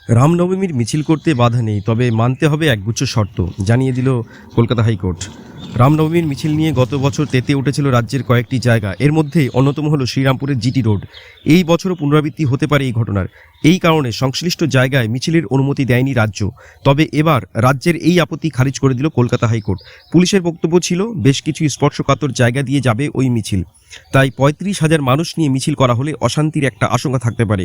রামনবমীর মিছিল করতে বাধা নেই, তবে মানতে হবে একগুচ্ছ শর্ত, জানিয়ে দিল কলকাতা হাইকোর্ট। রামনবমীর মিছিল নিয়ে গত বছর তেতে উঠেছিল রাজ্যের কয়েকটি জায়গা। এর মধ্যে অন্যতম হলো শ্রীরামপুরের জিটি রোড। এই বছরও পুনরাবৃত্তি হতে পারে এই ঘটনার। এই কারণে সংশ্লিষ্ট জায়গায় মিছিলের অনুমতি দেয়নি রাজ্য। তবে এবার রাজ্যের এই আপত্তি খারিজ করে দিল কলকাতা হাইকোর্ট। পুলিশের বক্তব্য ছিল, বেশ কিছু স্পর্শকাতর জায়গা দিয়ে যাবে ওই মিছিল, তাই ৩৫,০০০ মানুষ নিয়ে মিছিল করা হলে অশান্তির একটা আশঙ্কা থাকতে পারে,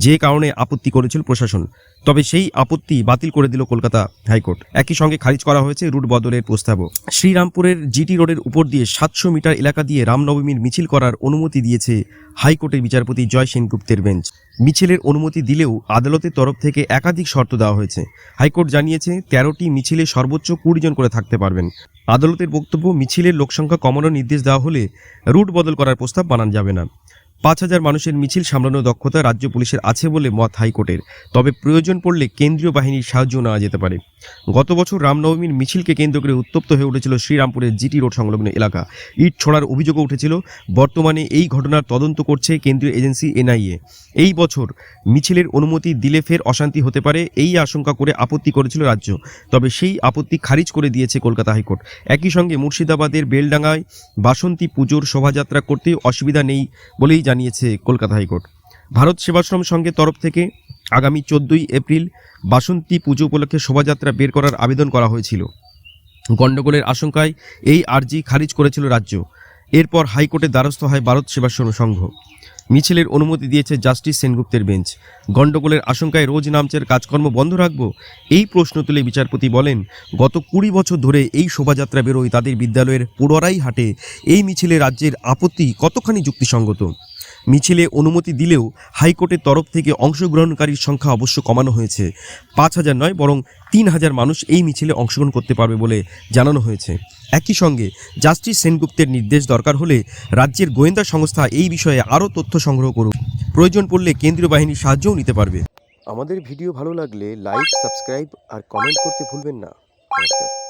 যে কারণে আপত্তি করেছিল প্রশাসন। তবে সেই আপত্তি বাতিল করে দিল কলকাতা হাইকোর্ট। একই সঙ্গে খারিজ করা হয়েছে রুট বদলের প্রস্তাবও। শ্রীরামপুরের জিটি রোডের উপর দিয়ে ৭০০ মিটার এলাকা দিয়ে রামনবমীর মিছিল করার অনুমতি দিয়েছে হাইকোর্টের বিচারপতি জয় সেনগুপ্তের বেঞ্চ। মিছিলের অনুমতি দিলেও আদালতের তরফ থেকে একাধিক শর্ত দেওয়া হয়েছে। হাইকোর্ট জানিয়েছে ১৩টি মিছিলে সর্বোচ্চ ২০ জন করে থাকতে পারবেন। আদালতের বক্তব্য, মিছিলের লোকসংখ্যা কমানোর নির্দেশ দেওয়া হলে রুট বদল করার প্রস্তাব বানানো যাবে না। ৫,০০০ মানুষের মিছিল সামলানোর দক্ষতা রাজ্য পুলিশের আছে বলে মত হাইকোর্টের। তবে প্রয়োজন পড়লে কেন্দ্রীয় বাহিনীর সাহায্য নেওয়া যেতে পারে। গত বছর রামনবমীর মিছিলকে কেন্দ্র করে উত্তপ্ত হয়ে উঠেছিল শ্রীরামপুরের জিটি রোড সংলগ্ন এলাকা। ইট ছোড়ার অভিযোগও উঠেছিল। বর্তমানে এই ঘটনার তদন্ত করছে কেন্দ্রীয় এজেন্সি এনআইএ। এই বছর মিছিলের অনুমতি দিলে ফের অশান্তি হতে পারে, এই আশঙ্কা করে আপত্তি করেছিল রাজ্য। তবে সেই আপত্তি খারিজ করে দিয়েছে কলকাতা হাইকোর্ট। একই সঙ্গে মুর্শিদাবাদের বেলডাঙ্গায় বাসন্তী পুজোর শোভাযাত্রা করতে অসুবিধা নেই বলেই জানিয়েছে কলকাতা হাইকোর্ট। ভারত সেবাশ্রম সংঘের তরফ থেকে আগামী ১৪ই এপ্রিল বাসন্তী পুজো উপলক্ষে শোভাযাত্রা বের করার আবেদন করা হয়েছিল। গণ্ডগোলের আশঙ্কায় এই আর্জি খারিজ করেছিল রাজ্য। এরপর হাইকোর্টের দ্বারস্থ হয় ভারত সেবাশ্রম সংঘ। মিছিলের অনুমতি দিয়েছে জাস্টিস সেনগুপ্তের বেঞ্চ। গণ্ডগোলের আশঙ্কায় রোজ নামচের কাজকর্ম বন্ধ রাখবো, এই প্রশ্ন তুলে বিচারপতি বলেন, গত ২০ বছর ধরে এই শোভাযাত্রা বেরোয় তাদের বিদ্যালয়ের পুররাই হাটে। এই মিছিলে রাজ্যের আপত্তি কতখানি যুক্তিসঙ্গত? মিছিলে অনুমতি দিলেও হাইকোর্টের তরফ থেকে অংশগ্রহণকারীর সংখ্যা অবশ্য কমানো হয়েছে। ৫,০০০ নয়, বরং ৩,০০০ মানুষ এই মিছিলে অংশগ্রহণ করতে পারবে বলে জানানো হয়েছে। একই সঙ্গে জাস্টিস সেনগুপ্তের নির্দেশ দরকার হলে রাজ্যের গোয়েন্দা সংস্থা এই বিষয়ে আরও তথ্য সংগ্রহ করুক। প্রয়োজন পড়লে কেন্দ্রীয় বাহিনীর সাহায্যও নিতে পারবে। আমাদের ভিডিও ভালো লাগলে লাইক, সাবস্ক্রাইব আর কমেন্ট করতে ভুলবেন না। নমস্কার।